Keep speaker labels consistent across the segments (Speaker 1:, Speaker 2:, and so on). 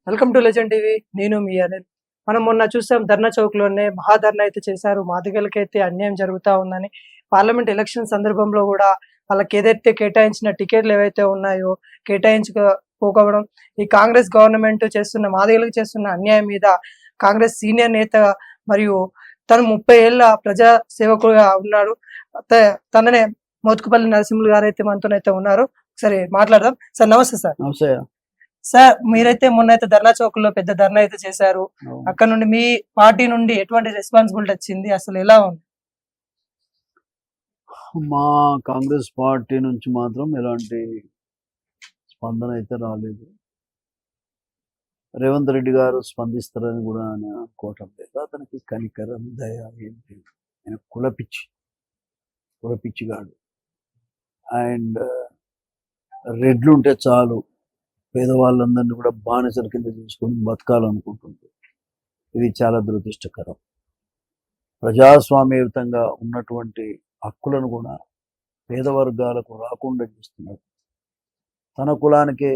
Speaker 1: Welcome to legend TV. నేను మీ అనిల్. మనం మొన్న చూసాం ధర్నా చౌక్‌లోనే మహాధర్నా అయితే చేశారు. మాదిగలకైతే అన్యాయం జరుగుతా ఉందని. పార్లమెంట్ ఎలక్షన్ సందర్భంలో గూడా వాళ్ళకేదైతే కేటాయించిన టికెట్లు ఏవైతే ఉన్నాయో కేటాయించకపోవడం, ఈ కాంగ్రెస్ గవర్నమెంట్ చేస్తున్న మాదిగలకు చేస్తున్న అన్యాయం మీద కాంగ్రెస్ సీనియర్ నేత మరియు తను 30 ఏళ్ల ప్రజా సేవకుడుగా ఉన్నాడు. తననే మోత్కుపల్లి నరసింహులు గారైతే మనతోనైతే ఉన్నారు. ఒకసారి మాట్లాడదాం. సార్ నమస్తే సార్.
Speaker 2: నమస్తే.
Speaker 1: సార్ మీరైతే మొన్నైతే ధర్నా చౌక్‌లో పెద్ద ధర్నా అయితే చేశారు.
Speaker 2: అవును.
Speaker 1: అక్కడ నుండి మీ పార్టీ నుండి ఎటువంటి రెస్పాన్సిబిలిటీ వచ్చింది? అసలు ఎలా ఉంది?
Speaker 2: మా కాంగ్రెస్ పార్టీ నుంచి మాత్రం ఎలాంటి స్పందన అయితే రాలేదు. రేవంత్ రెడ్డి గారు స్పందిస్తారని కూడా నేను అనుకోవటం లేదు. అతనికి కనికరం, దయ ఏంటి, ఆయన కులపిచ్చిగాడు. అండ్ రెడ్లు ఉంటే చాలు, పేదవాళ్ళందరినీ కూడా బానిసల కింద చేసుకొని బతకాలనుకుంటుంది. ఇది చాలా దురదృష్టకరం. ప్రజాస్వామ్యయుతంగా ఉన్నటువంటి హక్కులను కూడా పేద వర్గాలకు రాకుండా చేస్తున్నారు. తన కులానికే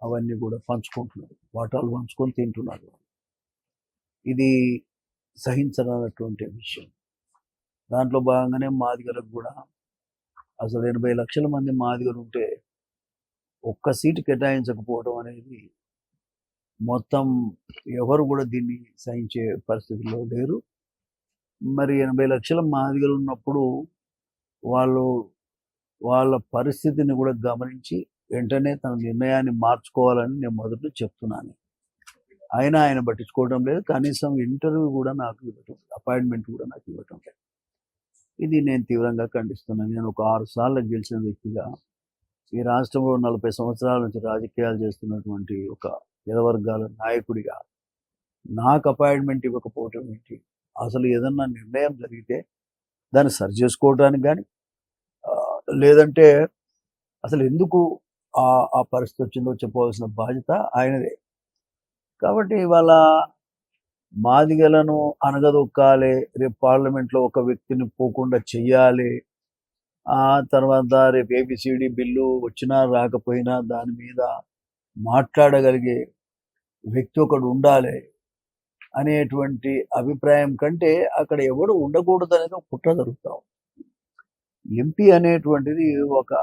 Speaker 2: అవన్నీ కూడా పంచుకుంటున్నారు, వాటాలు పంచుకొని తింటున్నారు. ఇది సహించనటువంటి విషయం. దాంట్లో భాగంగానే మాదిగలకు కూడా అసలు 80 లక్షల మంది మాదిగలు ఉంటే ఒక్క సీటు కేటాయించకపోవడం అనేది మొత్తం ఎవరు కూడా దీన్ని సహించే పరిస్థితిలో లేరు. మరి 80 లక్షల మాదిగలు ఉన్నప్పుడు వాళ్ళ పరిస్థితిని కూడా గమనించి వెంటనే తన నిర్ణయాన్ని మార్చుకోవాలని నేను మొదట చెప్తున్నాను. అయినా ఆయన పట్టించుకోవడం లేదు. కనీసం ఇంటర్వ్యూ కూడా నాకు ఇవ్వటం, అపాయింట్మెంట్ కూడా నాకు ఇవ్వటం లేదు. ఇది నేను తీవ్రంగా ఖండిస్తున్నాను. నేను ఒక 6 సార్లు గెలిచిన వ్యక్తిగా, ఈ రాష్ట్రంలో 40 సంవత్సరాల నుంచి రాజకీయాలు చేస్తున్నటువంటి ఒక పేదవర్గాల నాయకుడిగా నాకు అపాయింట్మెంట్ ఇవ్వకపోవటం ఏంటి? అసలు ఏదన్నా నిర్ణయం జరిగితే దాన్ని సరి చేసుకోవడానికి కానీ, లేదంటే అసలు ఎందుకు ఆ పరిస్థితి వచ్చిందో చెప్పవలసిన బాధ్యత ఆయనదే. కాబట్టి ఇవాళ మాదిగలను అనగదొక్కాలి, రేపు పార్లమెంట్లో ఒక వ్యక్తిని పోకుండా చెయ్యాలి, ఆ తర్వాత రేపు ఏబిసిడి బిల్లు వచ్చినా రాకపోయినా దాని మీద మాట్లాడగలిగే వ్యక్తి ఒకడు ఉండాలి అనేటువంటి అభిప్రాయం కంటే అక్కడ ఎవడు ఉండకూడదు అనేది కుట్ర జరుగుతాం. ఎంపీ అనేటువంటిది ఒక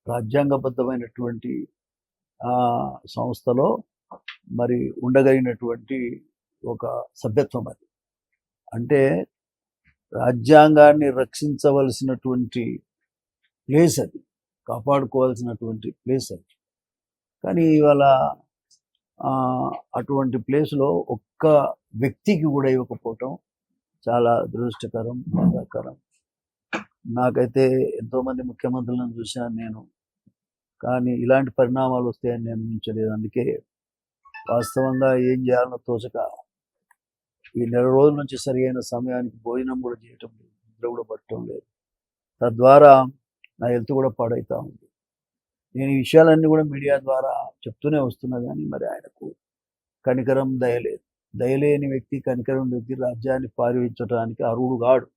Speaker 2: రాజ్యాంగబద్ధమైనటువంటి సంస్థలో మరి ఉండగలిగినటువంటి ఒక సభ్యత్వం. అది అంటే రాజ్యాంగాన్ని రక్షించవలసినటువంటి ప్లేస్, అది కాపాడుకోవాల్సినటువంటి ప్లేస్ అది. కానీ ఇవాళ అటువంటి ప్లేస్లో ఒక్క వ్యక్తికి కూడా ఇవ్వకపోవటం చాలా దురదృష్టకరం, బాధాకరం. నాకైతే ఎంతోమంది ముఖ్యమంత్రులను చూశాను నేను, కానీ ఇలాంటి పరిణామాలు వస్తాయని నేను ఊహించలేదు. అందుకే వాస్తవంగా ఏం చేయాలనో తోచక ఈ 4 రోజుల నుంచి సరి అయిన సమయానికి భోజనం కూడా చేయటం లేదు, నిద్ర కూడా పట్టడం లేదు. తద్వారా నా హెల్త్ కూడా పాడవుతూ ఉంది. నేను ఈ విషయాలన్నీ కూడా మీడియా ద్వారా చెప్తూనే వస్తున్నా, కానీ మరి ఆయనకు కనికరం, దయలేదు. దయలేని వ్యక్తి, కనికరం వ్యక్తి రాజ్యాన్ని పాలించడానికి అర్హుడు కాడు.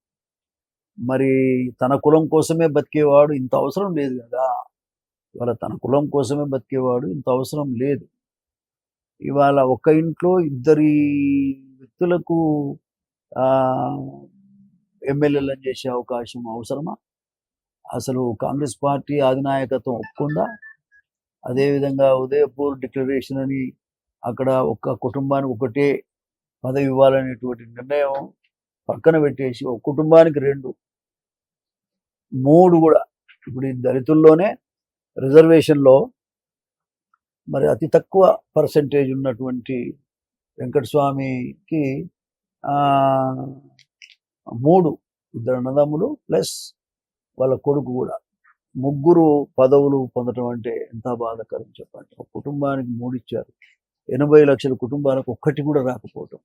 Speaker 2: మరి తన కులం కోసమే బతికేవాడు ఇంత అవసరం లేదు కదా. ఇవాళ తన కులం కోసమే బతికేవాడు ఇంత అవసరం లేదు. ఇవాళ ఒక ఇంట్లో 2 వ్యక్తులకు ఎమ్మెల్యేలను చేసే అవకాశం అవసరమా? అసలు కాంగ్రెస్ పార్టీ అధినాయకత్వం ఒప్పుకుందా? అదేవిధంగా ఉదయపూర్ డిక్లరేషన్ అని అక్కడ ఒక కుటుంబానికి ఒకటే పదవి ఇవ్వాలనేటువంటి నిర్ణయం పక్కన పెట్టేసి ఒక కుటుంబానికి 2, 3 కూడా. ఇప్పుడు ఈ దళితుల్లోనే రిజర్వేషన్లో మరి అతి తక్కువ పర్సెంటేజ్ ఉన్నటువంటి వెంకటస్వామికి 3, 2 అన్నదమ్ములు ప్లస్ వాళ్ళ కొడుకు కూడా, 3 పదవులు పొందడం అంటే ఎంత బాధాకరం చెప్పండి. ఒక కుటుంబానికి 3 ఇచ్చారు, 80 లక్షల కుటుంబాలకు ఒక్కటి కూడా రాకపోవటం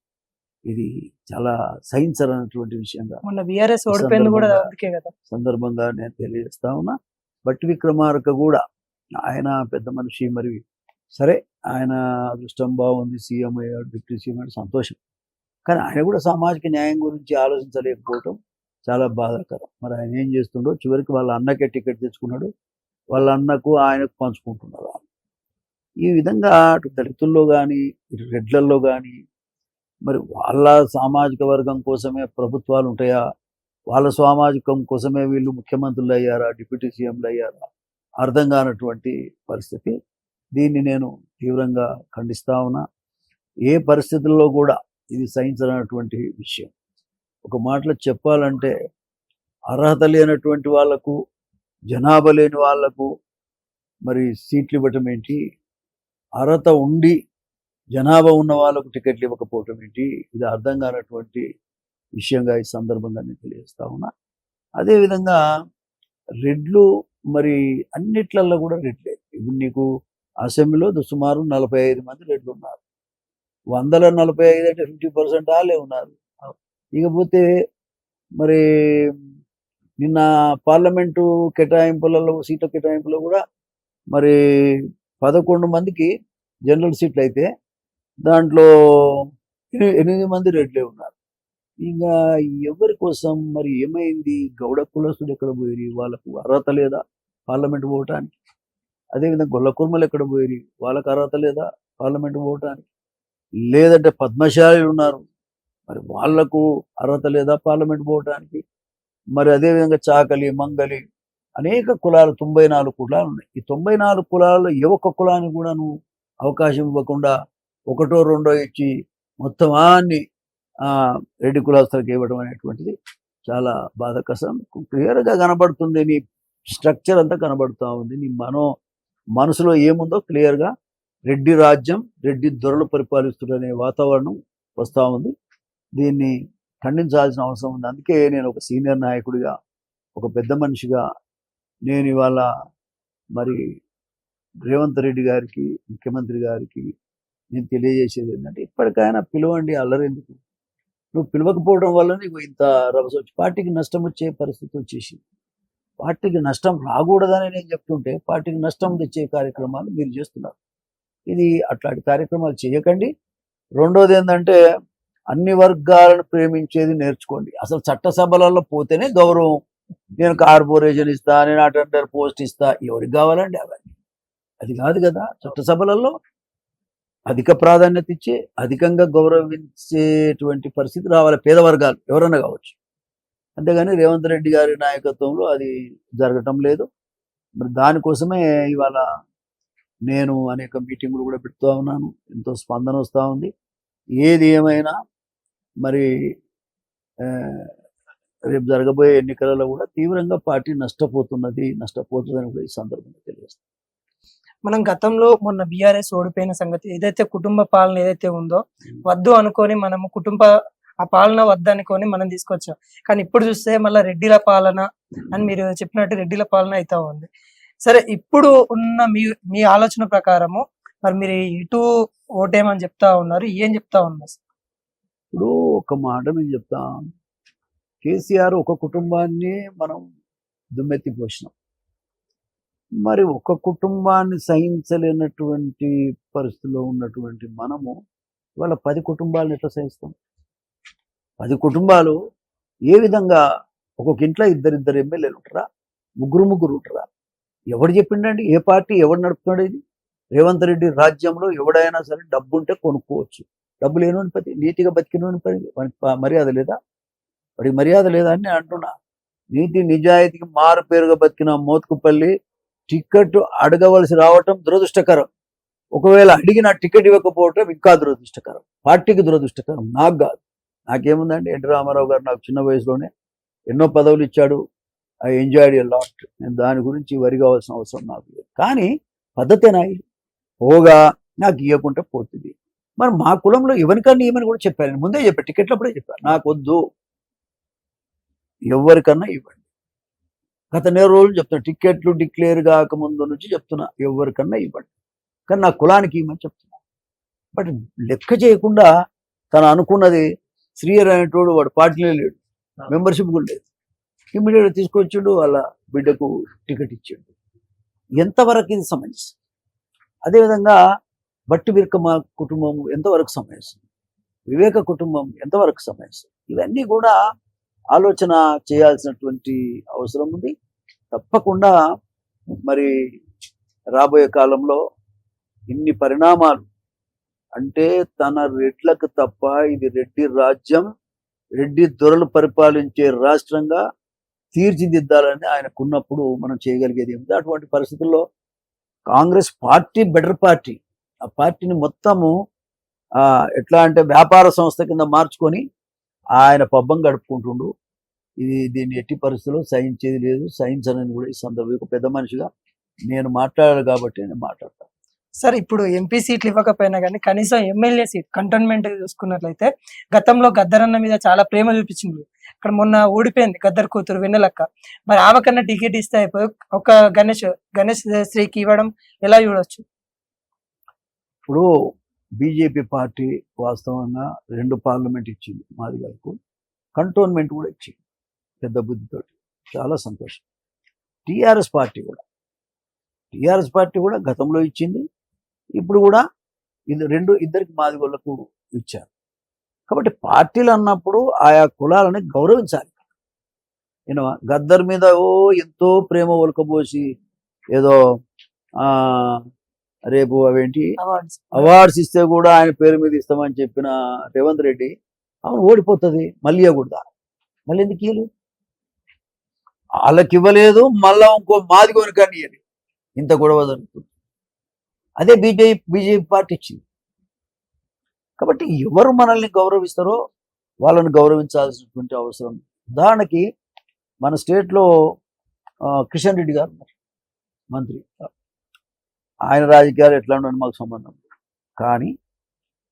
Speaker 2: ఇది చాలా సహించనటువంటి విషయంగా
Speaker 1: మొన్న బీఆర్ఎస్ ఓడిపోయింది కూడా అందుకే కదా
Speaker 2: సందర్భంగా నేను తెలియజేస్తా ఉన్నా. బట్టి విక్రమార్క కూడా ఆయన పెద్ద మనిషి, మరి సరే ఆయన అదృష్టం బాగుంది, సీఎం అయ్యాడు, డిప్యూటీ సీఎం అయ్యాడు, సంతోషం. కానీ ఆయన కూడా సామాజిక న్యాయం గురించి ఆలోచించలేకపోవటం చాలా బాధాకరం. మరి ఆయన ఏం చేస్తుండో, చివరికి వాళ్ళ అన్నకే టికెట్ తెచ్చుకున్నాడు, వాళ్ళ అన్నకు ఆయనకు పంచుకుంటున్నారు. ఈ విధంగా అటు దళితుల్లో కానీ ఇటు రెడ్లల్లో కానీ మరి వాళ్ళ సామాజిక వర్గం కోసమే ప్రభుత్వాలు ఉంటాయా, వాళ్ళ సామాజికం కోసమే వీళ్ళు ముఖ్యమంత్రులు అయ్యారా, డిప్యూటీ సీఎంలు అయ్యారా, అర్థం కానటువంటి పరిస్థితి. దీన్ని నేను తీవ్రంగా ఖండిస్తా ఉన్నా. ఏ పరిస్థితుల్లో కూడా ఇది సహించనటువంటి విషయం. ఒక మాటలో చెప్పాలంటే అర్హత లేనటువంటి వాళ్లకు, జనాభా లేని వాళ్లకు మరి సీట్లు ఇవ్వటం ఏంటి, అర్హత ఉండి జనాభా ఉన్న వాళ్ళకు టికెట్లు ఇవ్వకపోవటం ఏంటి, ఇది అర్థం కానటువంటి విషయంగా ఈ సందర్భంగా నేను తెలియజేస్తా ఉన్నా. అదేవిధంగా రెడ్లు మరి అన్నిట్లల్లో కూడా రెడ్లే. ఇప్పుడు నీకు అసెంబ్లీలో సుమారు 45 మంది రెడ్లు ఉన్నారు. 145 అంటే 50% వాళ్ళే ఉన్నారు. ఇకపోతే మరి నిన్న పార్లమెంటు కేటాయింపులలో సీట్ల కేటాయింపులో కూడా మరి 11 మందికి జనరల్ సీట్లు అయితే దాంట్లో 8 మంది రెడ్లే ఉన్నారు. ఇంకా ఎవరి కోసం మరి ఏమైంది? గౌడ కులస్తులు ఎక్కడ పోయి, వాళ్ళకు అర్హత లేదా పార్లమెంట్ పోవటానికి? అదేవిధంగా గొల్ల కుర్మలు ఎక్కడ పోయి, వాళ్ళకు అర్హత లేదా పార్లమెంట్ పోవటానికి? లేదంటే పద్మశాలీలు ఉన్నారు, మరి వాళ్లకు అర్హత లేదా పార్లమెంట్ పోవటానికి? మరి అదేవిధంగా చాకలి, మంగలి అనేక కులాలు 94 కులాలు ఉన్నాయి. ఈ 94 కులాలలో ఏ ఒక్క కులానికి కూడా నువ్వు అవకాశం ఇవ్వకుండా ఒకటో రెండో ఇచ్చి మొత్తం అన్ని రెడ్డి కులాస్తులకు ఇవ్వడం అనేటువంటిది చాలా బాధాకరం. క్లియర్గా కనబడుతుంది, నీ స్ట్రక్చర్ అంతా కనబడుతూ ఉంది. నీ మనసులో ఏముందో క్లియర్గా రెడ్డి రాజ్యం, రెడ్డి దొరలు పరిపాలిస్తున్న వాతావరణం వస్తూ ఉంది. దీన్ని ఖండించాల్సిన అవసరం ఉంది. అందుకే నేను ఒక సీనియర్ నాయకుడిగా, ఒక పెద్ద మనిషిగా నేను ఇవాళ మరి రేవంత్ రెడ్డి గారికి, ముఖ్యమంత్రి గారికి నేను తెలియజేసేది ఏంటంటే, ఇప్పటికైనా పిలవండి, అల్లరెందుకు? నువ్వు పిలవకపోవడం వల్ల నీకు ఇంత రభస వచ్చి పార్టీకి నష్టం వచ్చే పరిస్థితి వచ్చేసింది. పార్టీకి నష్టం రాకూడదని నేను చెప్తుంటే పార్టీకి నష్టం తెచ్చే కార్యక్రమాలు మీరు చేస్తున్నారు. ఇది అట్లాంటి కార్యక్రమాలు చేయకండి. రెండోది ఏంటంటే, అన్ని వర్గాలను ప్రేమించేది నేర్చుకోండి. అసలు చట్టసభలలో పోతేనే గౌరవం. నేను కార్పొరేషన్ ఇస్తా, నేను అటెండర్ పోస్ట్ ఇస్తా, ఎవరికి కావాలండి అవన్నీ? అది కాదు కదా. చట్టసభలలో అధిక ప్రాధాన్యత ఇచ్చి అధికంగా గౌరవించేటువంటి పరిస్థితి రావాలి, పేద వర్గాలు ఎవరన్నా కావచ్చు. అంతేగాని రేవంత్ రెడ్డి గారి నాయకత్వంలో అది జరగటం లేదు. మరి దానికోసమే ఇవాళ నేను అనేక మీటింగులు కూడా పెడుతూ ఉన్నాను. ఎంతో స్పందన వస్తూ ఉంది. ఏది ఏమైనా మరి రేపు జరగబోయే ఎన్నికలలో కూడా తీవ్రంగా పార్టీ నష్టపోతుందని కూడా ఈ సందర్భంగా తెలియజేస్తాను.
Speaker 1: మనం గతంలో మొన్న బీఆర్ఎస్ ఓడిపోయిన సంగతి ఏదైతే కుటుంబ పాలన ఏదైతే ఉందో వద్దు అనుకొని మనము ఆ పాలన వద్దనుకొని మనం తీసుకొచ్చాం. కానీ ఇప్పుడు చూస్తే మళ్ళీ రెడ్డిల పాలన అని మీరు చెప్పినట్టు రెడ్డిల పాలన అవుతా ఉంది. సరే, ఇప్పుడు ఉన్న మీ ఆలోచన ప్రకారము మరి మీరు ఇటు ఓటేమని చెప్తా ఉన్నారు, ఏం చెప్తా ఉన్నారు?
Speaker 2: ఇప్పుడు ఒక మాట నేను చెప్తా, కేసీఆర్ ఒక కుటుంబాన్ని మనం దుమ్మెత్తి పోసినాం. మరి ఒక కుటుంబాన్ని సహించలేనటువంటి పరిస్థితిలో ఉన్నటువంటి మనము ఇవాళ 10 కుటుంబాలను ఎట్లా సహిస్తాం? 10 కుటుంబాలు ఏ విధంగా? ఒక్కొక్క ఇంట్లో ఇద్దరు ఎమ్మెల్యేలు ఉంటారా, ముగ్గురు ఉంటారా? ఎవడు చెప్పిండండి? ఏ పార్టీ ఎవడు నడుపుతున్నాడు ఇది? రేవంత్ రెడ్డి రాజ్యంలో ఎవడైనా సరే డబ్బు ఉంటే కొనుక్కోవచ్చు. డబ్బు లేని పది, నీతిగా బతికిన మర్యాద లేదా? వాడికి మర్యాద లేదా అని నేను అంటున్నా. నీతి నిజాయితీకి మారు పేరుగా బతికిన మోత్కుపల్లి టికెట్ అడగవలసి రావటం దురదృష్టకరం. ఒకవేళ అడిగిన టికెట్ ఇవ్వకపోవటం ఇంకా దురదృష్టకరం. పార్టీకి దురదృష్టకరం, నాకు కాదు. నాకేముందండి, ఎన్టీ రామారావు గారు నాకు చిన్న వయసులోనే ఎన్నో పదవులు ఇచ్చాడు. I enjoyed a lot. నేను దాని గురించి వరి కావాల్సిన అవసరం నాకు లేదు. కానీ పద్ధతేనా ఇది? పోగా నాకు ఇవ్వకుంటే పోతుంది. మరి మా కులంలో ఎవరికన్నా ఇవ్వమని కూడా చెప్పాను, ముందే చెప్పాను, టికెట్లప్పుడే చెప్పాను, నాకు వద్దు, ఎవరికన్నా ఇవ్వండి. గత 4 రోజులు చెప్తున్నా, టికెట్లు డిక్లేర్ కాకముందు నుంచి చెప్తున్నా, ఎవరికన్నా ఇవ్వండి, కానీ నా కులానికి ఇవ్వమని చెప్తున్నా. బట్ లెక్క చేయకుండా తను అనుకున్నది, శ్రీయర్ అనేటోడు వాడు పార్టీలో లేడు, మెంబర్షిప్ కూడా లేదు, ఇమ్మీడియట్గా తీసుకొచ్చిండు, వాళ్ళ బిడ్డకు టికెట్ ఇచ్చిండు. ఎంతవరకు ఇది సమంజసం? అదేవిధంగా బట్టి విరకమ కుటుంబం ఎంతవరకు సమంజసం? వివేక కుటుంబం ఎంతవరకు సమంజసం? ఇవన్నీ కూడా ఆలోచన చేయాల్సినటువంటి అవసరం ఉంది. తప్పకుండా మరి రాబోయే కాలంలో ఇన్ని పరిణామాలు అంటే తన రెడ్లకు తప్ప ఇది రెడ్డి రాజ్యం, రెడ్డి దొరలు పరిపాలించే రాష్ట్రంగా తీర్చిదిద్దాలని ఆయనకున్నప్పుడు మనం చేయగలిగేది ఏమిటి? అటువంటి పరిస్థితుల్లో కాంగ్రెస్ పార్టీ బెటర్ పార్టీ. ఆ పార్టీని మొత్తము ఎట్లా అంటే వ్యాపార సంస్థ కింద మార్చుకొని ఆయన పబ్బం గడుపుకుంటుండు. దీన్ని ఎట్టి పరిస్థితుల్లో సహించేది లేదు, సహించనని కూడా ఈ సందర్భంగా ఒక పెద్ద మనిషిగా నేను మాట్లాడాలి కాబట్టి నేను మాట్లాడతాను.
Speaker 1: సార్ ఇప్పుడు ఎంపీ సీట్లు ఇవ్వకపోయినా కానీ కనీసం ఎమ్మెల్యే సీట్ కంటోన్మెంట్ చూసుకున్నట్లయితే గతంలో గద్దరన్న మీద చాలా ప్రేమ చూపించింది. ఇక్కడ మొన్న ఓడిపోయింది గద్దర్ కూతురు వెన్నెలక్క. మరి ఆమెకన్నా టికెట్ ఇస్తే అయిపోయి ఒక గణేష్ శ్రీకి ఇవ్వడం ఎలా చూడొచ్చు?
Speaker 2: ఇప్పుడు బీజేపీ పార్టీ వాస్తవంగా 2 పార్లమెంట్ ఇచ్చింది మాదిగలకు, కంటోన్మెంట్ కూడా ఇచ్చింది పెద్ద బుద్ధితోటి, చాలా సంతోషం. టీఆర్ఎస్ పార్టీ కూడా గతంలో ఇచ్చింది, ఇప్పుడు కూడా ఇద్దరికి మాదిగోళ్లకు ఇచ్చారు. కాబట్టి పార్టీలు అన్నప్పుడు ఆయా కులాలని గౌరవించాలి. గద్దర్ మీద ఎంతో ప్రేమ ఒలకబోసి ఏదో రేపు అవేంటి అవార్డ్స్ ఇస్తే కూడా ఆయన పేరు మీద ఇస్తామని చెప్పిన రేవంత్ రెడ్డి అవును ఓడిపోతుంది, మళ్ళీ ఇవ్వకూడదా? మళ్ళీ ఎందుకు ఇవ్వలేదు? వాళ్ళకి ఇవ్వలేదు, మళ్ళా ఇంకో మాదిగోని కానీ ఇవ్వలేదు. ఇంత గొడవ జరుగుతుంది. అదే బీజేపీ పార్టీ ఇచ్చింది. కాబట్టి ఎవరు మనల్ని గౌరవిస్తారో వాళ్ళని గౌరవించాల్సినటువంటి అవసరం. ఉదాహరణకి మన స్టేట్లో కిషన్ రెడ్డి గారు మంత్రి, ఆయన రాజకీయాలు ఎట్లా ఉండని మాకు సంబంధం. కానీ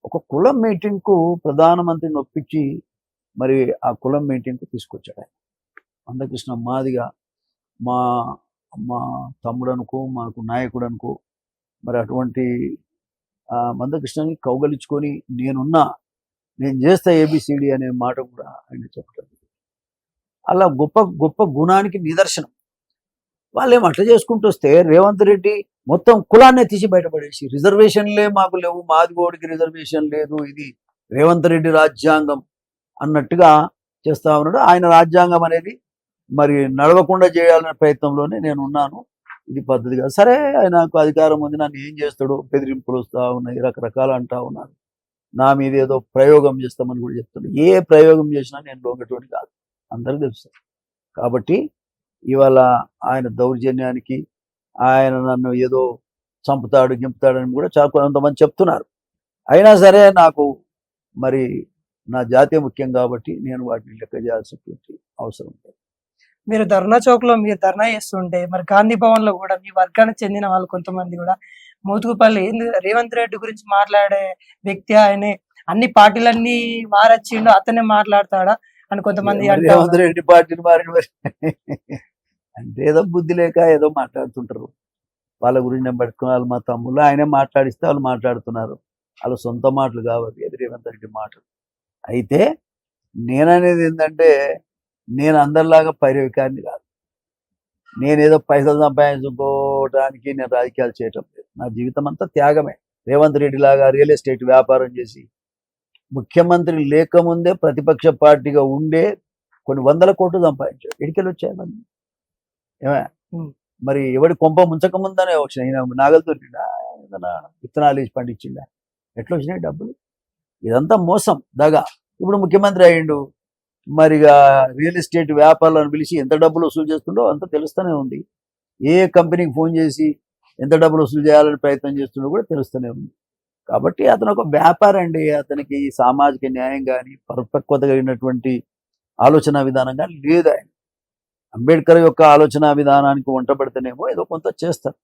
Speaker 2: ఒక కులం మీటింగ్కు ప్రధానమంత్రిని ఒప్పించి మరి ఆ కులం మీటింగ్కు తీసుకొచ్చాడు ఆయన. మందకృష్ణ మాదిగా మా మా తమ్ముడు అనుకో, మాకు నాయకుడు అనుకో, మరి అటువంటి మందకృష్ణని కౌగలించుకొని నేను చేస్తా ఏబిసిడి అనే మాట కూడా ఆయన చెప్పడం అలా గొప్ప గొప్ప గుణానికి నిదర్శనం. వాళ్ళేం అట్లా చేసుకుంటూ వస్తే రేవంత్ రెడ్డి మొత్తం కులాన్నే తీసి బయటపడేసి రిజర్వేషన్లే మాకు లేవు, మాదిగోడికి రిజర్వేషన్ లేదు, ఇది రేవంత్ రెడ్డి రాజ్యాంగం అన్నట్టుగా చేస్తా ఉన్నాడు. ఆయన రాజ్యాంగం అనేది మరి నడవకుండా చేయాలనే ప్రయత్నంలోనే నేను ఉన్నాను. ఇది పద్ధతి కాదు. సరే ఆయనకు అధికారం ఉంది, నన్ను ఏం చేస్తాడో బెదిరింపులు వస్తూ ఉన్నాయి, రకరకాలు అంటా ఉన్నారు. నా మీద ఏదో ప్రయోగం చేస్తామని కూడా చెప్తున్నాడు. ఏ ప్రయోగం చేసినా నేను లొంగటోని కాదు, అందరికీ తెలుసు. కాబట్టి ఇవాళ ఆయన దౌర్జన్యానికి ఆయన నన్ను ఏదో గింపుతాడని కూడా చాలా కొంతమంది చెప్తున్నారు. అయినా సరే నాకు మరి నా జాతీయ ముఖ్యం కాబట్టి నేను వాటిని లెక్క చేయాల్సినటువంటి అవసరం ఉంది.
Speaker 1: మీరు ధర్నా చౌక్ లో మీరు ధర్నా చేస్తుంటే మరి గాంధీ భవన్ లో కూడా మీ వర్గానికి చెందిన వాళ్ళు కొంతమంది కూడా మోతుకుపల్లి రేవంత్ రెడ్డి గురించి మాట్లాడే వ్యక్తి ఆయనే, అన్ని పార్టీలన్నీ మారచ్చిండు అతనే మాట్లాడతాడా అని కొంతమంది
Speaker 2: రేవంత్ రెడ్డి పార్టీని మారిన అంటే ఏదో బుద్ధి లేక ఏదో మాట్లాడుతుంటారు. వాళ్ళ గురించి నేను పట్టుకున్నారు మా తమ్ముళ్ళు, ఆయనే మాట్లాడిస్తే వాళ్ళు మాట్లాడుతున్నారు. వాళ్ళ సొంత మాటలు కావాలి, అది రేవంత్ రెడ్డి మాటలు. అయితే నేననేది ఏంటంటే నేను అందరిలాగా పైరవికారిని కాదు. నేనేదో పైసలు సంపాదించుకోవడానికి నేను రాజకీయాలు చేయటం లేదు. నా జీవితం అంతా త్యాగమే. రేవంత్ రెడ్డి లాగా రియల్ ఎస్టేట్ వ్యాపారం చేసి ముఖ్యమంత్రి లేకముందే ప్రతిపక్ష పార్టీగా ఉండే కొన్ని 100 కోట్లు సంపాదించాడు. ఎడికెళ్ళి వచ్చాయి మంది మరి ఎవడి కొంప ముంచక ముందనే వచ్చినాయి. నాగలు దొరికిందా, ఏదైనా విత్తనాలు వేసి పండించిందా, ఎట్లా వచ్చినాయి డబ్బులు? ఇదంతా మోసం, దగా. ఇప్పుడు ముఖ్యమంత్రి అయ్యిండు, మరిగా రియల్ ఎస్టేట్ వ్యాపారాలను పిలిచి ఎంత డబ్బులు వసూలు చేస్తుండో అంత తెలుస్తూనే ఉంది. ఏ కంపెనీకి ఫోన్ చేసి ఎంత డబ్బులు వసూలు చేయాలని ప్రయత్నం చేస్తుండో కూడా తెలుస్తూనే ఉంది. కాబట్టి అతను ఒక వ్యాపారం అండి. అతనికి సామాజిక న్యాయం కానీ పరిపక్వత కలిగినటువంటి ఆలోచన విధానం కానీ లేదు. ఆయన అంబేద్కర్ యొక్క ఆలోచన విధానానికి వంటబడితేనేమో ఏదో కొంత చేస్తారు,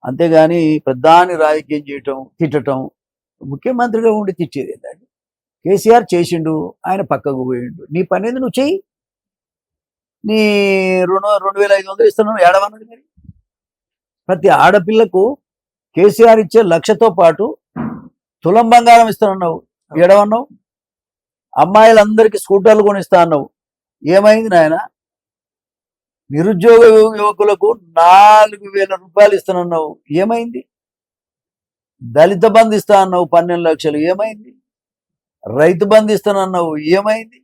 Speaker 2: అంతేగాని ప్రధాని రాజకీయం చేయటం, తిట్టడం. ముఖ్యమంత్రిగా ఉండి తిట్టేది ఏంటండి? కేసీఆర్ చేసిండు, ఆయన పక్కకు పోయిండు. నీ పని ఏంది, నువ్వు చెయ్యి. నీ 2,500 ఇస్తున్నావు, ఏడవన్నది మరి. ప్రతి ఆడపిల్లకు కేసీఆర్ ఇచ్చే 1,00,000తో పాటు తులం బంగారం ఇస్తానన్నావు, ఏడవన్నావు. అమ్మాయిలందరికీ స్కూటర్లు కొనిస్తా అన్నావు, ఏమైంది నాయన? నిరుద్యోగ యువకులకు 4,000 రూపాయలు ఇస్తానన్నావు, ఏమైంది? దళిత బంధు ఇస్తా అన్నావు 12 లక్షలు, ఏమైంది? రైతు బంధు ఇస్తానన్నావు, ఏమైంది?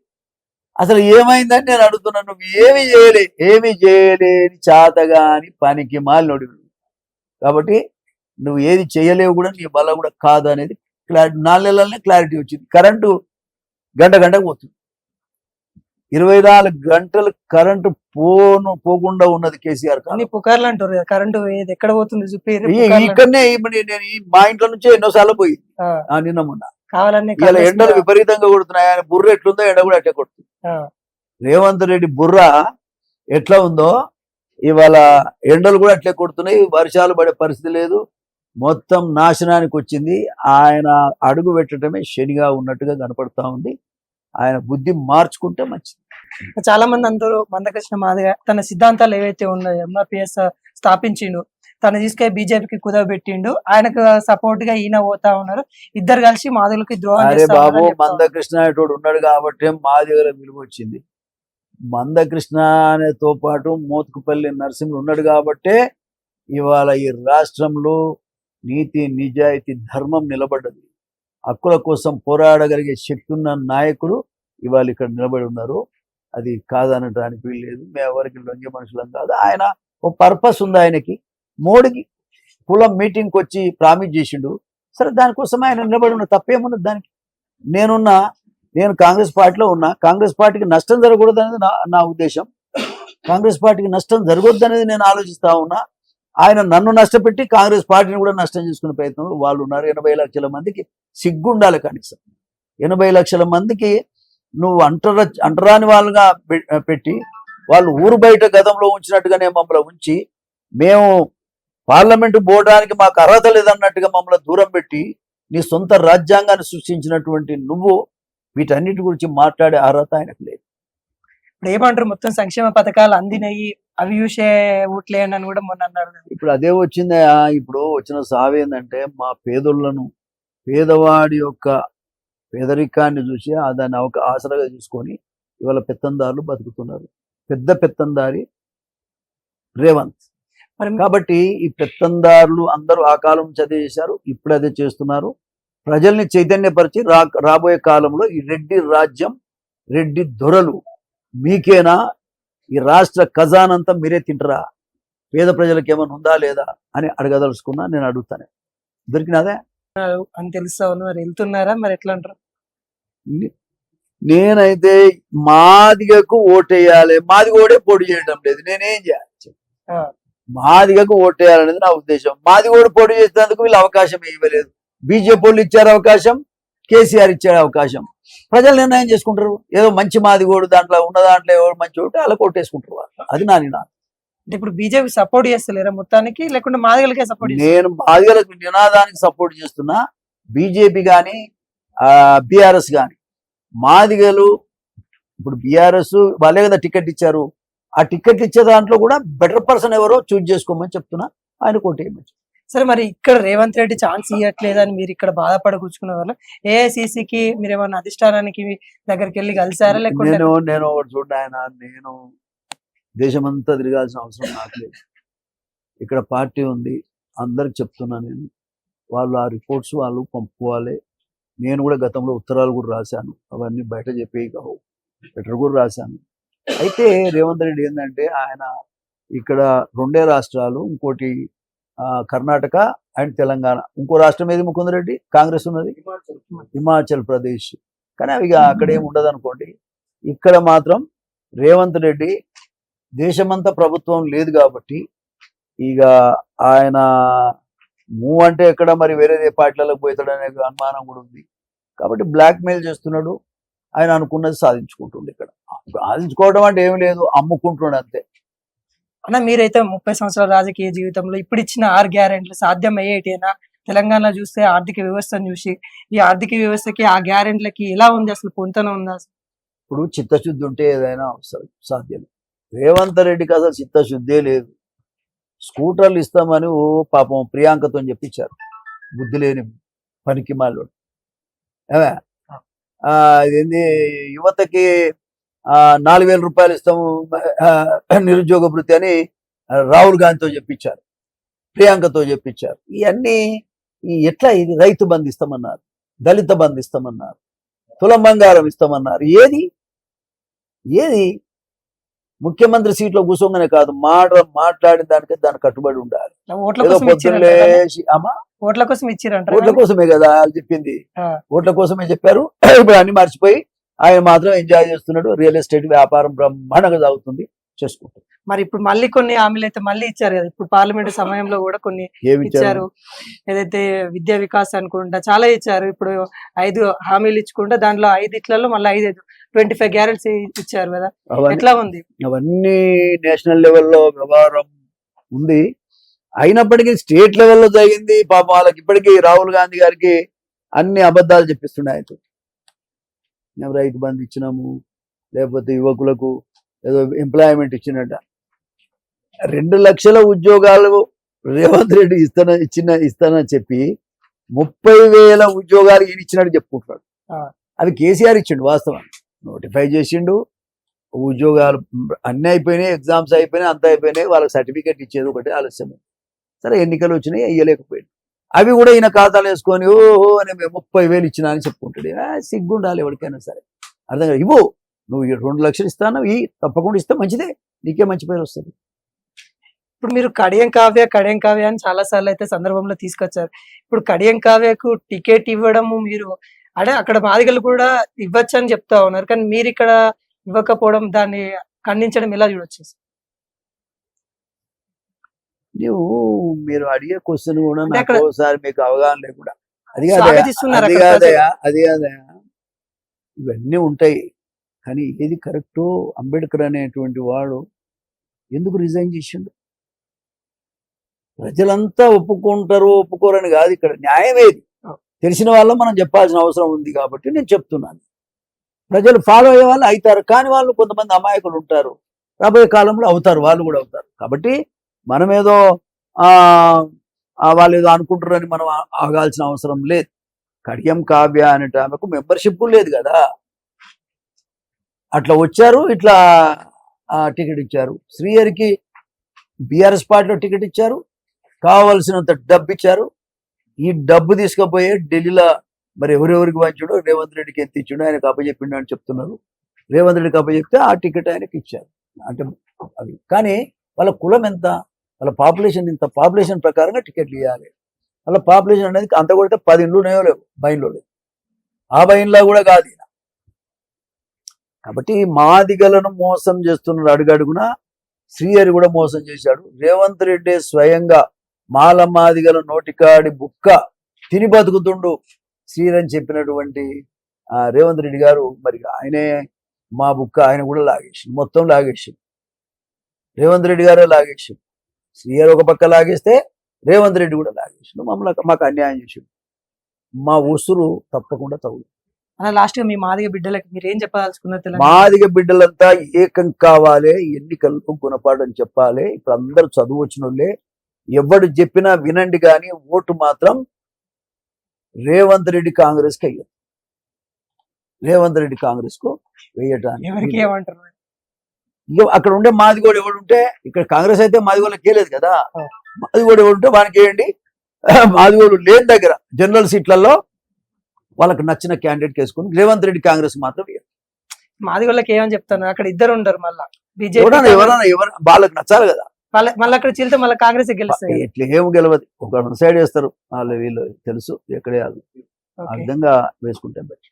Speaker 2: అసలు ఏమైందని నేను అడుగుతున్నాను. నువ్వు ఏమి చేయలేని చాతగాని పనికి మాలినోడు. కాబట్టి నువ్వు ఏది చేయలేవు కూడా నీ వల్ల కూడా కాదు అనేది క్లారిటీ 4 నెలలనే క్లారిటీ వచ్చింది. కరెంటు గంటకు పోతుంది. 24 గంటలు కరెంటు పోకుండా ఉన్నది కేసీఆర్
Speaker 1: అన్ని పుకార్లు అంటారు కదా, కరెంటు ఏది ఎక్కడ పోతుంది చూపి
Speaker 2: ఇక్కడనే నేను మా ఇంట్లో నుంచే ఎన్నోసార్లు పోయింది నిన్న మొన్న.
Speaker 1: కావాలని
Speaker 2: ఇలా ఎండలు విపరీతంగా కొడుతున్నాయి. ఆయన బుర్ర ఎట్లుందో ఎండ కూడా అట్టే కొడుతుంది. రేవంత్ రెడ్డి బుర్ర ఎట్లా ఉందో ఇవాళ ఎండలు కూడా అట్లే కొడుతున్నాయి. వర్షాలు పడే పరిస్థితి లేదు. మొత్తం నాశనానికి వచ్చింది. ఆయన అడుగు పెట్టడమే శనిగా ఉన్నట్టుగా కనపడతా ఉంది. ఆయన బుద్ధి మార్చుకుంటే మంచిది.
Speaker 1: చాలా మంది అందరూ మందకృష్ణ మాదిగ తన సిద్ధాంతాలు ఏవైతే ఉన్నాయో ఎంఆర్పిఎస్ స్థాపించిండు, తను తీసుకెళ్లి బీజేపీకి కుదవబెట్టిండు, ఆయనకు సపోర్ట్ గా ఈయన పోతా ఉన్నారు. ఇద్దరు కలిసి మాదిగలకి ద్రోహం
Speaker 2: అరే బాబు, మందకృష్ణ అనేటోడు ఉన్నాడు కాబట్టి మాదిగల విలువ వచ్చింది. మందకృష్ణ అనేతో పాటు మోత్కుపల్లి నరసింహుడు ఉన్నాడు కాబట్టే ఇవాళ ఈ రాష్ట్రంలో నీతి నిజాయితీ ధర్మం నిలబడ్డది. హక్కుల కోసం పోరాడగలిగే శక్తి ఉన్న నాయకులు ఇవాళ ఇక్కడ నిలబడి ఉన్నారు. అది కాదనడానికి వీల్లేదు. మేము ఎవరికి లొంగే మనుషులం కాదు. ఆయన ఓ పర్పస్ ఉంది ఆయనకి. మోడీకి కులం మీటింగ్కి వచ్చి ప్రామిస్ చేసిండు. సరే, దానికోసం ఆయన నిలబడి ఉన్న తప్పేమున్నది దానికి. నేను కాంగ్రెస్ పార్టీలో ఉన్నా. కాంగ్రెస్ పార్టీకి నష్టం జరగకూడదు అనేది నా ఉద్దేశం. కాంగ్రెస్ పార్టీకి నష్టం జరగొద్దు అనేది నేను ఆలోచిస్తా ఉన్నా. ఆయన నన్ను నష్టపెట్టి కాంగ్రెస్ పార్టీని కూడా నష్టం చేసుకునే ప్రయత్నంలో వాళ్ళు ఉన్నారు. 80 లక్షల మందికి సిగ్గుండాలి కనీసం. 80 లక్షల మందికి నువ్వు అంటరాని వాళ్ళుగా పెట్టి వాళ్ళు ఊరు బయట గతంలో ఉంచినట్టుగానే మమ్మల్ని ఉంచి, మేము పార్లమెంటు పోవడానికి మాకు అర్హత లేదన్నట్టుగా మమ్మల్ని దూరం పెట్టి నీ సొంత రాజ్యాంగాన్ని సృష్టించినటువంటి నువ్వు వీటన్నిటి గురించి మాట్లాడే అర్హత ఆయనకు లేదు.
Speaker 1: ఇప్పుడు ఏమంటారు, మొత్తం సంక్షేమ పథకాలు అందినయి, అవి చూసే ఓట్లేయండి అని కూడా మొన్న అన్నారు.
Speaker 2: ఇప్పుడు అదే వచ్చిందా. ఇప్పుడు వచ్చిన సావేందంటే మా పేదవాడి యొక్క పేదరికాన్ని చూసి దాన్ని ఆసరాగా చూసుకొని ఇవాళ పెత్తందారులు బతుకుతున్నారు. పెద్ద పెత్తందారి రేవంత్. కాబట్టి ఈ పెత్తందారులు అందరూ ఆ కాలం చదివేశారు, ఇప్పుడు అదే చేస్తున్నారు. ప్రజల్ని చైతన్యపరిచి రాబోయే కాలంలో ఈ రెడ్డి రాజ్యం, రెడ్డి దొరలు మీకేనా, ఈ రాష్ట్ర ఖజానంతా మీరే తింటరా, పేద ప్రజలకు ఏమైనా ఉందా లేదా అని అడగదలుచుకున్నా. నేను అడుగుతాను, దొరికినదే
Speaker 1: అని తెలుస్తా ఉన్నారు. వెళ్తున్నారా మరి ఎట్లా అంటారు?
Speaker 2: నేనైతే మాదిగకు ఓటేయాలి, మాదిగ ఓడే పోటీ చేయడం లేదు. నేనేం చేయాలి? మాదిగకు ఓటేయాలనేది నా ఉద్దేశం. మాదిగ ఓడి పోటీ చేసేందుకు వీళ్ళు అవకాశం ఇవ్వలేదు. బీజేపీ వాళ్ళు ఇచ్చారు అవకాశం, కేసీఆర్ ఇచ్చాడు అవకాశం. ప్రజలు నిర్ణయం చేసుకుంటారు. ఏదో మంచి మాదిగోడు దాంట్లో ఉన్న దాంట్లో ఎవరు మంచి ఓటు అలా కొట్టేసుకుంటారు. అది నా నినాదం.
Speaker 1: ఇప్పుడు బీజేపీ సపోర్ట్ చేస్తలేరా మొత్తానికి, లేకుంటే మాదిగలకే సపోర్ట్?
Speaker 2: నేను మాదిగలకు నినాదానికి సపోర్ట్ చేస్తున్నా. బీజేపీ కానీ బీఆర్ఎస్ కానీ మాదిగలు ఇప్పుడు బీఆర్ఎస్ వాళ్ళే కదా టికెట్ ఇచ్చారు. ఆ టికెట్ ఇచ్చే దాంట్లో కూడా బెటర్ పర్సన్ ఎవరో చూజ్ చేసుకోమని చెప్తున్నా. ఆయన కోటేయమని.
Speaker 1: సరే, మరి ఇక్కడ రేవంత్ రెడ్డి ఛాన్స్ ఇవ్వట్లేదని మీరు ఇక్కడ బాధపడ కూర్చుకునే వాళ్ళు, ఏఐసిసికి మీరు ఏమన్నా అధిష్టానానికి దగ్గరికి వెళ్ళి కలిసారా? లేకుంటే
Speaker 2: నేను ఒకటి చూడండి, నేను దేశమంతా తిరగాల్సిన అవసరం నాకు లేదు. ఇక్కడ పార్టీ ఉంది, అందరికి చెప్తున్నా. నేను వాళ్ళు ఆ రిపోర్ట్స్ వాళ్ళు పంపుకోవాలి. నేను కూడా గతంలో ఉత్తరాలు కూడా రాశాను, అవన్నీ బయట చెప్పేవి కావు, లెటర్ కూడా రాశాను. అయితే రేవంత్ రెడ్డి ఏంటంటే ఆయన ఇక్కడ 2 రాష్ట్రాలు, ఇంకోటి కర్ణాటక అండ్ తెలంగాణ, ఇంకో రాష్ట్రం ఏది ముకుంద్ రెడ్డి కాంగ్రెస్ ఉన్నది, హిమాచల్ ప్రదేశ్. కానీ అవి అక్కడ ఏమి ఉండదు అనుకోండి. ఇక్కడ మాత్రం రేవంత్ రెడ్డి దేశమంతా ప్రభుత్వం లేదు కాబట్టి ఇక ఆయన మూవ్ అంటే ఎక్కడ మరి వేరే పార్టీలకు పోతాడనే అనుమానం కూడా ఉంది. కాబట్టి బ్లాక్ మెయిల్ చేస్తున్నాడు. ఆయన అనుకున్నది సాధించుకుంటుండే. ఇక్కడ సాధించుకోవడం అంటే ఏమి లేదు, అమ్ముకుంటున్నాడు అంతే.
Speaker 1: అన్న, మీరైతే 30 సంవత్సరాల రాజకీయ జీవితంలో ఇప్పుడు ఇచ్చిన 6 గ్యారెంటీలు సాధ్యమయ్యేటినా? తెలంగాణ చూస్తే ఆర్థిక వ్యవస్థను చూసి, ఈ ఆర్థిక వ్యవస్థకి ఆ గ్యారెంటీలకి ఎలా ఉంది, అసలు పొంతన ఉందా?
Speaker 2: ఇప్పుడు చిత్తశుద్ధి ఉంటే ఏదైనా సాధ్యం. రేవంత్ రెడ్డికి అసలు చిత్తశుద్ధే లేదు. స్కూటర్లు ఇస్తామని ఓ పాపం ప్రియాంకతో చెప్పించారు, బుద్ధి లేని పనికి మాలోడు. ఇదేంది యువతకి 4,000 రూపాయలు ఇస్తాము నిరుద్యోగ భృతి అని రాహుల్ గాంధీతో చెప్పించారు, ప్రియాంకతో చెప్పించారు. ఇవన్నీ ఎట్లా? ఇది రైతు బంధు ఇస్తామన్నారు, దళిత బంధు ఇస్తామన్నారు, తులం బంగారం ఇస్తామన్నారు. ఏది ముఖ్యమంత్రి సీట్లో కూర్చోగానే కాదు, మాట్లాడిన దానికి కట్టుబడి ఉండాలి.
Speaker 1: ఓట్ల
Speaker 2: ఏదో
Speaker 1: కోసం
Speaker 2: పొద్దున్న
Speaker 1: ఇచ్చిరంట
Speaker 2: లేచి అమ్మా
Speaker 1: ఓట్ల కోసం ఇచ్చిరంట
Speaker 2: ఓట్ల కోసమే కదా వాళ్ళు చెప్పింది,
Speaker 1: ఆ.
Speaker 2: ఓట్ల కోసమే చెప్పారు. ఇప్పుడు అన్ని మర్చిపోయి ఆయన మాత్రం ఎంజాయ్ చేస్తున్నాడు. రియల్ ఎస్టేట్ వ్యాపారం బ్రహ్మాండంగా సాగుతుంది, చేసుకుంటాడు.
Speaker 1: మరి ఇప్పుడు మళ్ళీ కొన్ని హామీలు అయితే మళ్ళీ ఇచ్చారు కదా, ఇప్పుడు పార్లమెంట్ సమయంలో కూడా కొన్ని
Speaker 2: ఏమి ఇచ్చారు?
Speaker 1: ఇచ్చారు. ఏదైతే విద్యా వికాస్ అనుకుంటా చాలా ఇచ్చారు. ఇప్పుడు 5 హామీలు ఇచ్చుకుంటా దాంట్లో 5 ఇట్లలో మళ్ళీ 25 గ్యారెంటీస్ ఇచ్చారు కదా, ఎట్లా ఉంది?
Speaker 2: అవన్నీ నేషనల్ లెవెల్లో వ్యవహారం ఉంది. అయినప్పటికీ స్టేట్ లెవెల్లో జరిగింది. పాపం వాళ్ళకి ఇప్పటికీ రాహుల్ గాంధీ గారికి అన్ని అబద్ధాలు చెప్పిస్తున్నాయి. మేము రైతు బంధు ఇచ్చినాము, లేకపోతే యువకులకు ఏదో ఎంప్లాయ్మెంట్ ఇచ్చినట్ట. 2 లక్షల ఉద్యోగాలు రేవంత్ రెడ్డి ఇస్తానని చెప్పి 30,000 ఉద్యోగాలు ఈయన ఇచ్చినట్టు చెప్పుకుంటున్నాడు. అవి కేసీఆర్ ఇచ్చిండు, వాస్తవం నోటిఫై చేసిండు. ఉద్యోగాలు అన్నీ అయిపోయినాయి, ఎగ్జామ్స్ అయిపోయినాయి, అంతా అయిపోయినాయి. వాళ్ళకి సర్టిఫికేట్ ఇచ్చేది ఒకటి ఆలస్యం. సరే ఎన్నికలు వచ్చినాయి, ఇయ్యలేకపోయింది. అవి కూడా ఈయన ఖాతాలు వేసుకొని ఓహో అని 30,000 ఇచ్చినా అని చెప్పుకుంటాడు. సిగ్గుండాలి ఎవరికైనా సరే. అర్థం కాదు, ఇవ్వు, నువ్వు 2 లక్షలు ఇస్తాను, తప్పకుండా ఇస్తే మంచిదే, నీకే మంచి పేరు వస్తుంది.
Speaker 1: ఇప్పుడు మీరు కడియం కావ్య అని చాలా సార్లు అయితే సందర్భంలో తీసుకొచ్చారు. ఇప్పుడు కడియం కావ్యకు టికెట్ ఇవ్వడము మీరు అక్కడ మాదిగలు కూడా ఇవ్వచ్చు అని చెప్తా ఉన్నారు, కానీ మీరు ఇక్కడ ఇవ్వకపోవడం, దాన్ని ఖండించడం ఎలా చూడొచ్చు?
Speaker 2: మీరు అడిగే క్వశ్చన్ కూడా
Speaker 1: అంటే
Speaker 2: నాకు
Speaker 1: అక్కడ
Speaker 2: ఒకసారి మీకు అవగాహన లేకుండా అది
Speaker 1: స్వాగతిస్తున్నారు అక్కడ
Speaker 2: కాదయా ఇవన్నీ ఉంటాయి. కానీ ఏది కరెక్టో, అంబేద్కర్ అనేటువంటి వాడు ఎందుకు రిజైన్ చేసిండు? ప్రజలంతా ఒప్పుకోరని కాదు, ఇక్కడ న్యాయం ఏది తెలిసిన వాళ్ళం మనం చెప్పాల్సిన అవసరం ఉంది కాబట్టి నేను చెప్తున్నాను. ప్రజలు ఫాలో అయ్యే వాళ్ళు అవుతారు, కానీ వాళ్ళు కొంతమంది అమాయకులు ఉంటారు, రాబోయే కాలంలో అవుతారు, వాళ్ళు కూడా అవుతారు. కాబట్టి మనం ఏదో వాళ్ళు ఏదో అనుకుంటారని మనం ఆగాల్సిన అవసరం లేదు. కడియం కావ్య అనేట ఆమెకు మెంబర్షిప్ లేదు కదా, అట్లా వచ్చారు, ఇట్లా టికెట్ ఇచ్చారు. శ్రీహరికి బీఆర్ఎస్ పార్టీలో టికెట్ ఇచ్చారు, కావలసినంత డబ్బు ఇచ్చారు. ఈ డబ్బు తీసుకుపోయే ఢిల్లీలో మరి ఎవరెవరికి పంచాడో రేవంత్ రెడ్డికి ఎంత ఇచ్చాడో ఆయనకు అప్పచెప్పిండు అని చెప్తున్నారు. రేవంత్ రెడ్డికి అప్పచెప్తే ఆ టికెట్ ఆయనకి ఇచ్చారు. అంటే అవి కానీ వాళ్ళ కులం ఎంత, వాళ్ళ పాపులేషన్ ఇంత, పాపులేషన్ ప్రకారంగా టికెట్లు ఇవ్వాలి. వాళ్ళ పాపులేషన్ అనేది అంత కొడితే 10 ఇండ్లు ఉన్నాయో లేవు, బయన్లో లేవు, ఆ బయన్లో కూడా కాదు. కాబట్టి మాదిగలను మోసం చేస్తున్నాడు అడుగడుగున. శ్రీహరి కూడా మోసం చేశాడు. రేవంత్ రెడ్డి స్వయంగా మాల మాదిగల నోటికాడి బుక్క తిని బతుకుతుండు శ్రీహరి చెప్పినటువంటి రేవంత్ రెడ్డి గారు. మరి ఆయనే మా బుక్క ఆయన కూడా లాగేసి, మొత్తం లాగేసి, రేవంత్ రెడ్డి గారే లాగేసి, శ్రీహరి ఒక పక్క లాగేస్తే రేవంత్ రెడ్డి కూడా లాగేసి మాకు అన్యాయం చేసి మా ఉసురు తప్పకుండా తగులు.
Speaker 1: లాస్ట్ గా మీ మాదిగ బిడ్డలకి మీరు ఏం చెప్పదలుచుకున్నారు?
Speaker 2: మాదిగ బిడ్డలంతా ఏకం కావాలి, ఎన్నికల్లో గుణపాఠం చెప్పాలి. ఇప్పుడు అందరూ చదువు వచ్చిన వాళ్ళే, ఎవడు చెప్పినా వినండి, కానీ ఓటు మాత్రం రేవంత్ రెడ్డి కాంగ్రెస్ కి అయ్యారు. రేవంత్ రెడ్డి కాంగ్రెస్ కు వేయటానికి
Speaker 1: ఏమంటారు?
Speaker 2: ఇక అక్కడ ఉండే మాదిగోడు ఎవడుంటే, ఇక్కడ కాంగ్రెస్ అయితే మాదిగోళ్ళకి వేయలేదు కదా, మాదిగోడు ఎవడుంటే వానికి వేయండి. మాదిగోడు లేని దగ్గర జనరల్ సీట్లలో వాళ్ళకి నచ్చిన క్యాండిడేట్ వేసుకుని రేవంత్ రెడ్డి కాంగ్రెస్ మాత్రం
Speaker 1: మాదిగోళ్ళకి ఏమని చెప్తాను, అక్కడ ఇద్దరు ఉండరు, మళ్ళీ
Speaker 2: ఎవరైనా వాళ్ళకి నచ్చాలి కదా.
Speaker 1: మళ్ళీ అక్కడ చీలితే మళ్ళీ కాంగ్రెస్ గెలుస్తాయి.
Speaker 2: ఇట్లా ఏమి గెలవదు, ఒక సైడ్ వేస్తారు వాళ్ళు, వీళ్ళు తెలుసు ఎక్కడే ఆ విధంగా వేసుకుంటే బట్టి.